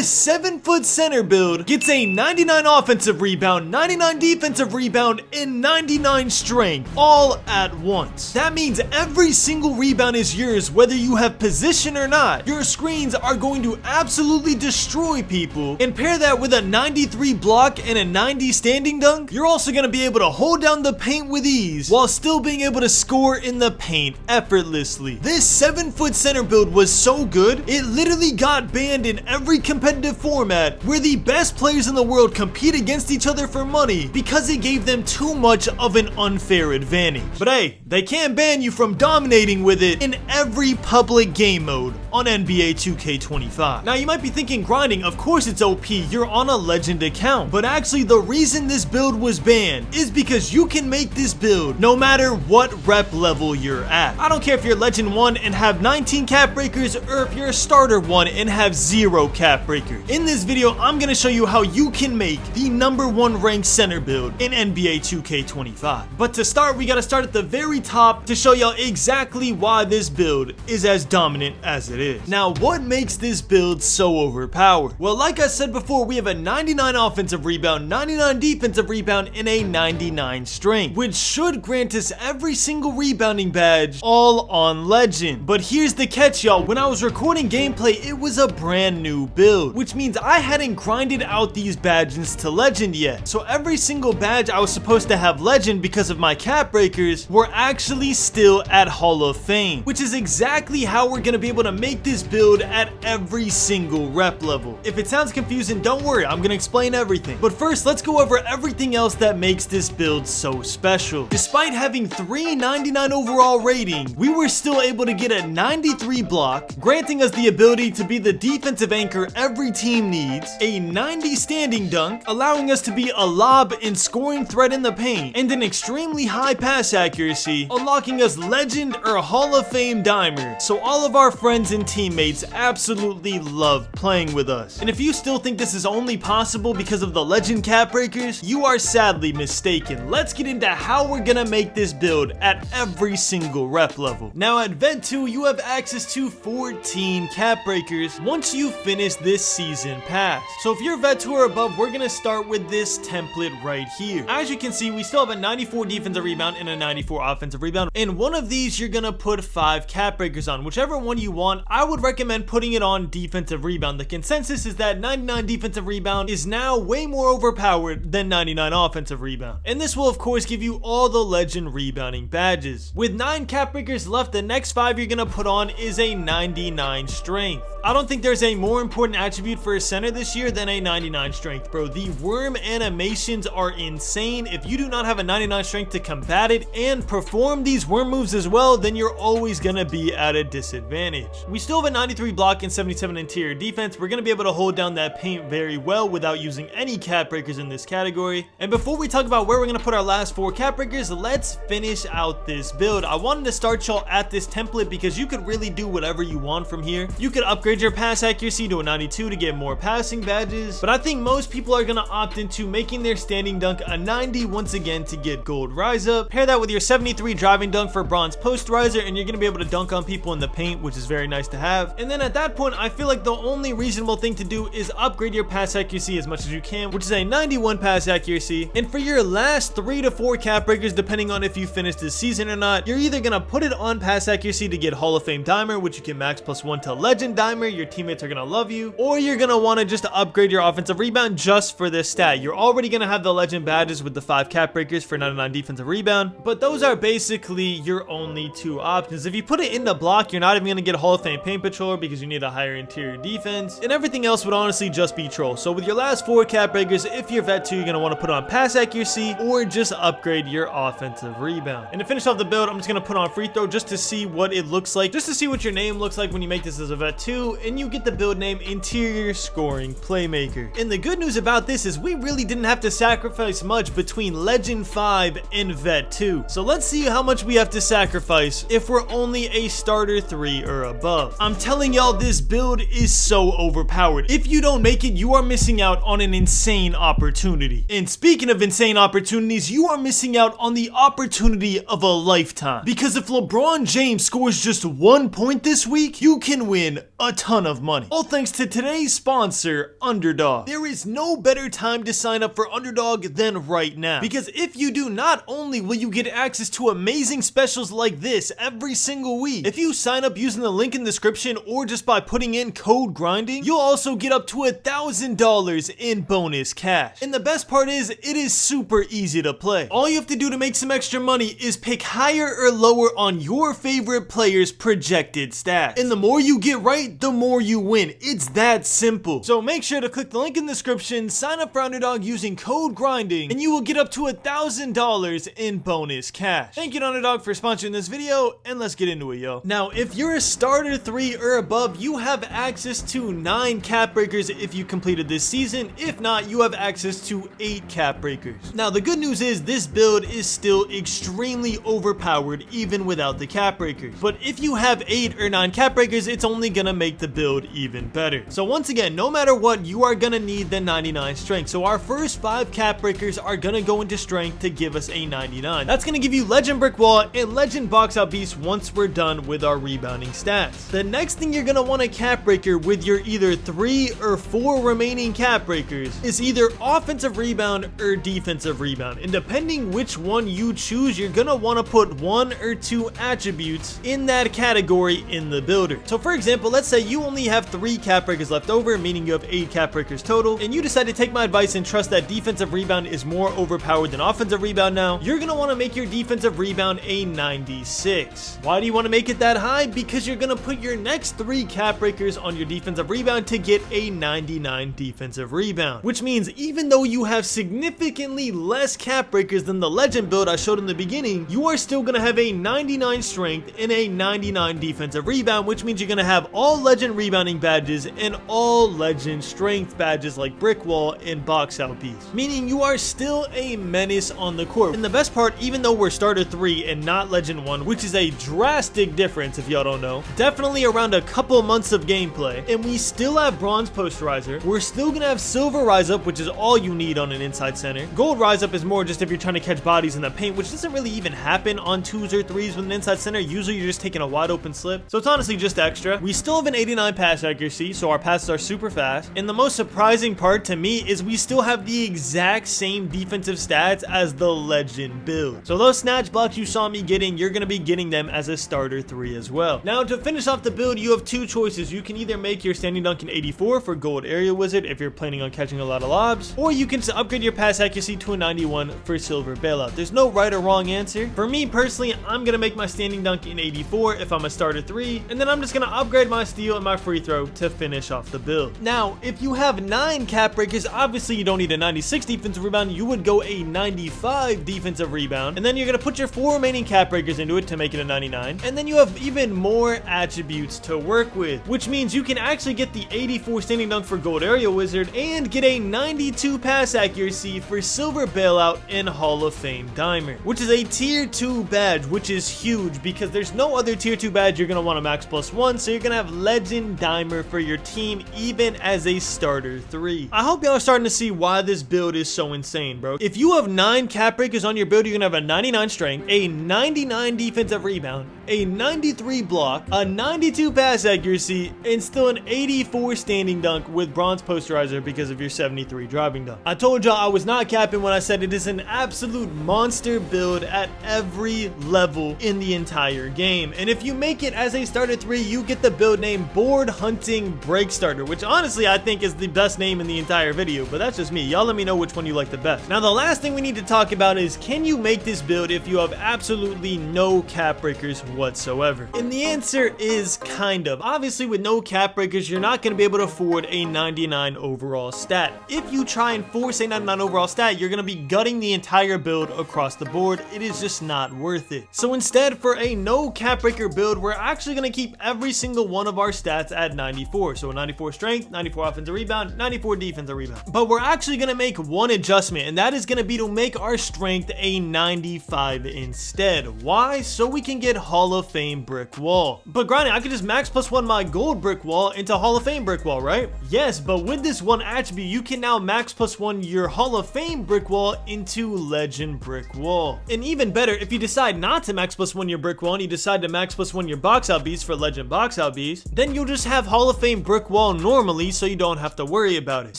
This 7-foot center build gets a 99 offensive rebound, 99 defensive rebound, and 99 strength all at once. That means every single rebound is yours whether you have position or not. Your screens are going to absolutely destroy people, and pair that with a 93 block and a 90 standing dunk, you're also going to be able to hold down the paint with ease while still being able to score in the paint effortlessly. This 7-foot center build was so good, it literally got banned in every competitive format where the best players in the world compete against each other for money because it gave them too much of an unfair advantage. But hey, they can't ban you from dominating with it in every public game mode on NBA 2K25. Now you might be thinking, grinding, of course it's OP, you're on a legend account. But actually the reason this build was banned is because you can make this build no matter what rep level you're at. I don't care if you're legend 1 and have 19 cap breakers or if you're a starter 1 and have 0 cap breakers. In this video, I'm gonna show you how you can make the #1 ranked center build in NBA 2K25. But to start, we gotta start at the very top to show y'all exactly why this build is as dominant as it is. Now, what makes this build so overpowered? Well, like I said before, we have a 99 offensive rebound, 99 defensive rebound, and a 99 strength, which should grant us every single rebounding badge all on legend. But here's the catch, y'all. When I was recording gameplay, it was a brand new build, which means I hadn't grinded out these badges to legend yet. So every single badge I was supposed to have legend because of my cap breakers were actually still at Hall of Fame, which is exactly how we're gonna be able to make this build at every single rep level. If it sounds confusing, don't worry, I'm gonna explain everything. But first, let's go over everything else that makes this build so special. Despite having 399 overall rating, we were still able to get a 93 block, granting us the ability to be the defensive anchor every team needs, a 90 standing dunk, allowing us to be a lob and scoring threat in the paint, and an extremely high pass accuracy, unlocking us legend or Hall of Fame dimer. So all of our friends and teammates absolutely love playing with us. And if you still think this is only possible because of the legend cap breakers, you are sadly mistaken. Let's get into how we're gonna make this build at every single rep level. Now at Vet 2, you have access to 14 cap breakers once you finish this season pass. So if you're Vet 2 or above, we're gonna start with this template right here. As you can see, we still have a 94 defensive rebound and a 94 offensive rebound. And one of these you're gonna put 5 cap breakers on. Whichever one you want, I would recommend putting it on defensive rebound. The consensus is that 99 defensive rebound is now way more overpowered than 99 offensive rebound. And this will of course give you all the legend rebounding badges. With 9 cap breakers left, the next 5 you're gonna put on is a 99 strength. I don't think there's a more important attribute for a center this year than a 99 strength, bro. The worm animations are insane. If you do not have a 99 strength to combat it and perform these worm moves as well, then you're always gonna be at a disadvantage. We still have a 93 block and 77 interior defense. We're gonna be able to hold down that paint very well without using any cap breakers in this category. And before we talk about where we're gonna put our last 4 cap breakers, let's finish out this build. I wanted to start y'all at this template because you could really do whatever you want from here. You could upgrade your pass accuracy to a 92 to get more passing badges, but I think most people are gonna opt into making their standing dunk a 90 once again to get gold rise up. Pair that with your 73 driving dunk for bronze post riser, and you're gonna be able to dunk on people in the paint, which is very nice to have. And then at that point, I feel like the only reasonable thing to do is upgrade your pass accuracy as much as you can, which is a 91 pass accuracy. And for your last 3 to 4 cap breakers, depending on if you finish this season or not, you're either gonna put it on pass accuracy to get Hall of Fame dimer, which you can max +1 to legend dimer, your teammates are gonna love you, or you're gonna want to just upgrade your offensive rebound just for this stat. You're already gonna have the legend badges with the 5 cap breakers for 99 defensive rebound, but those are basically your only 2 options. If you put it in the block, you're not even gonna get Hall of Fame paint patroller because you need a higher interior defense, and everything else would honestly just be troll. So with your last 4 cap breakers, if you're Vet 2, you're gonna want to put on pass accuracy or just upgrade your offensive rebound. And to finish off the build, I'm just gonna put on free throw just to see what it looks like, just to see what your name looks like when you make this as a Vet 2, and you get the build name Interior Scoring Playmaker. And the good news about this is we really didn't have to sacrifice much between Legend 5 and Vet 2. So let's see how much we have to sacrifice if we're only a starter 3 or above. I'm telling y'all, this build is so overpowered. If you don't make it, you are missing out on an insane opportunity. And speaking of insane opportunities, you are missing out on the opportunity of a lifetime. Because if LeBron James scores just 1 point this week, you can win a ton of money. All thanks to today's today's sponsor, Underdog. There is no better time to sign up for Underdog than right now, because if you do, not only will you get access to amazing specials like this every single week, if you sign up using the link in the description or just by putting in code GRINDING, you'll also get up to $1,000 in bonus cash. And the best part is, it is super easy to play. All you have to do to make some extra money is pick higher or lower on your favorite player's projected stats. And the more you get right, the more you win. It's that simple. So make sure to click the link in the description, sign up for Underdog using code GRINDING, and you will get up to $1,000 in bonus cash. Thank you to Underdog for sponsoring this video, and let's get into it, yo. Now, if you're a starter 3 or above, you have access to 9 cap breakers if you completed this season. If not, you have access to 8 cap breakers. Now, the good news is this build is still extremely overpowered even without the cap breakers. But if you have 8 or 9 cap breakers, it's only gonna make the build even better. So once again, no matter what, you are gonna need the 99 strength. So our first 5 cap breakers are gonna go into strength to give us a 99. That's gonna give you legend brick wall and legend box out beast once we're done with our rebounding stats. The next thing you're gonna want a cap breaker with your either 3 or 4 remaining cap breakers is either offensive rebound or defensive rebound. And depending which one you choose, you're gonna want to put 1 or 2 attributes in that category in the builder. So for example, let's say you only have 3 cap breakers left over, meaning you have 8 cap breakers total, and you decide to take my advice and trust that defensive rebound is more overpowered than offensive rebound now, you're gonna want to make your defensive rebound a 96. Why do you want to make it that high? Because you're gonna put your next 3 cap breakers on your defensive rebound to get a 99 defensive rebound, which means even though you have significantly less cap breakers than the legend build I showed in the beginning, you are still gonna have a 99 strength and a 99 defensive rebound, which means you're gonna have all legend rebounding badges and all legend strength badges like brick wall and box out beast, meaning you are still a menace on the court. And the best part, even though we're starter 3 and not legend 1, which is a drastic difference if y'all don't know, definitely around a couple months of gameplay, and we still have bronze posterizer, we're still gonna have silver rise up, which is all you need on an inside center. Gold rise up is more just if you're trying to catch bodies in the paint, which doesn't really even happen on 2s or 3s with an inside center. Usually you're just taking a wide open slip, so it's honestly just extra. We still have an 89 pass accuracy, so our passes are super fast. And the most surprising part to me is we still have the exact same defensive stats as the legend build. So those snatch blocks you saw me getting, you're gonna be getting them as a starter 3 as well. Now to finish off the build, you have 2 choices. You can either make your standing dunk in 84 for gold area wizard if you're planning on catching a lot of lobs, or you can upgrade your pass accuracy to a 91 for silver bailout. There's no right or wrong answer. For me personally, I'm gonna make my standing dunk in 84 if I'm a starter 3, and then I'm just gonna upgrade my steal and my free throw to finish off the build. Now, if you have 9 cap breakers, obviously you don't need a 96 defensive rebound. You would go a 95 defensive rebound, and then you're gonna put your 4 remaining cap breakers into it to make it a 99, and then you have even more attributes to work with, which means you can actually get the 84 standing dunk for gold area wizard and get a 92 pass accuracy for silver bailout and Hall of Fame dimer, which is a tier 2 badge, which is huge because there's no other tier 2 badge you're gonna want a max +1, so you're gonna have legend dimer for your team even as a starter 3. I hope y'all are starting to see why this build is so insane, bro. If you have 9 cap breakers on your build, you're gonna have a 99 strength, a 99 defensive rebound, a 93 block, a 92 pass accuracy, and still an 84 standing dunk with bronze posterizer because of your 73 driving dunk. I told y'all I was not capping when I said it is an absolute monster build at every level in the entire game. And if you make it as a starter 3, you get the build name Board Hunting Break Starter, which honestly I think is the best name in the entire video, but that's just me. Y'all let me know which one you like the best. Now the last thing we need to talk about is, can you make this build if you have absolutely no cap breakers whatsoever? And the answer is kind of. Obviously with no cap breakers, you're not going to be able to afford a 99 overall stat. If you try and force a 99 overall stat, you're going to be gutting the entire build across the board. It is just not worth it. So instead, for a no cap breaker build, we're actually going to keep every single one of our stats at 94. So a 94 strength, 94 offensive rebound, 94 defensive rebound. But we're actually going to make one adjustment, and that is going to be to make our strength a 95 instead. Why? So we can get Hall Hall of Fame brick wall. But Grinding, I could just max +1 my gold brick wall into Hall of Fame brick wall, right? Yes, but with this one attribute, you can now max +1 your Hall of Fame brick wall into legend brick wall. And even better, if you decide not to max +1 your brick wall and you decide to max +1 your box out beast for legend box out beast, then you'll just have Hall of Fame brick wall normally, so you don't have to worry about it.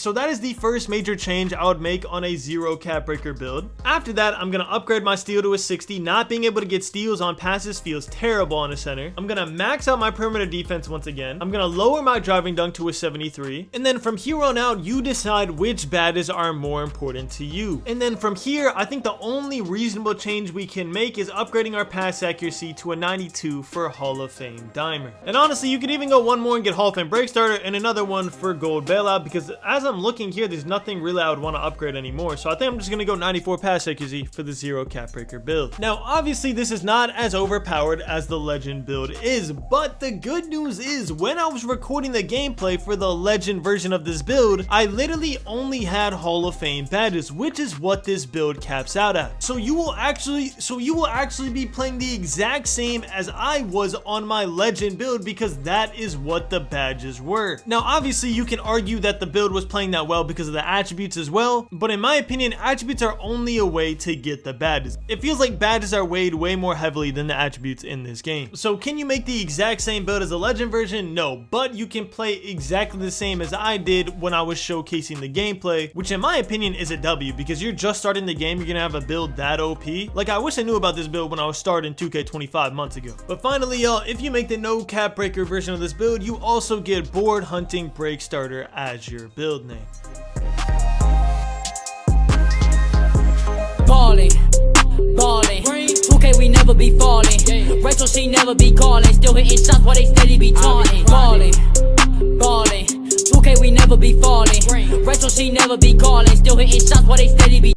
So that is the first major change I would make on a 0 cap breaker build. After that, I'm gonna upgrade my steal to a 60. Not being able to get steals on passes feels terrible on a center. I'm gonna max out my perimeter defense once again. I'm gonna lower my driving dunk to a 73. And then from here on out, you decide which badges are more important to you. And then from here, I think the only reasonable change we can make is upgrading our pass accuracy to a 92 for Hall of Fame Dimer. And honestly, you could even go one more and get Hall of Fame Break Starter and another one for Gold Bailout, because as I'm looking here, there's nothing really I would want to upgrade anymore. So I think I'm just gonna go 94 pass accuracy for the 0 cap breaker build. Now, obviously, this is not as overpowered as the legend build is, but the good news is when I was recording the gameplay for the legend version of this build, I literally only had Hall of Fame badges, which is what this build caps out at. So you will actually be playing the exact same as I was on my legend build, because that is what the badges were. Now, obviously, you can argue that the build was playing that well because of the attributes as well, but in my opinion, attributes are only a way to get the badges. It feels like badges are weighed way more heavily than the attributes in this game. So can you make the exact same build as the legend version? No, but you can play exactly the same as I did when I was showcasing the gameplay, which in my opinion is a W, because you're just starting the game, you're gonna have a build that OP. Like, I wish I knew about this build when I was starting 2K25 months ago. But finally, y'all, if you make the no cap breaker version of this build, you also get Board Hunting Break Starter as your build name. Ballin', 2K we never be falling. Rachel she never be calling. Still hitting shots while they steady be taunting. Ballin', 2K we never be falling. Rachel she never be calling. Still hitting shots while they steady be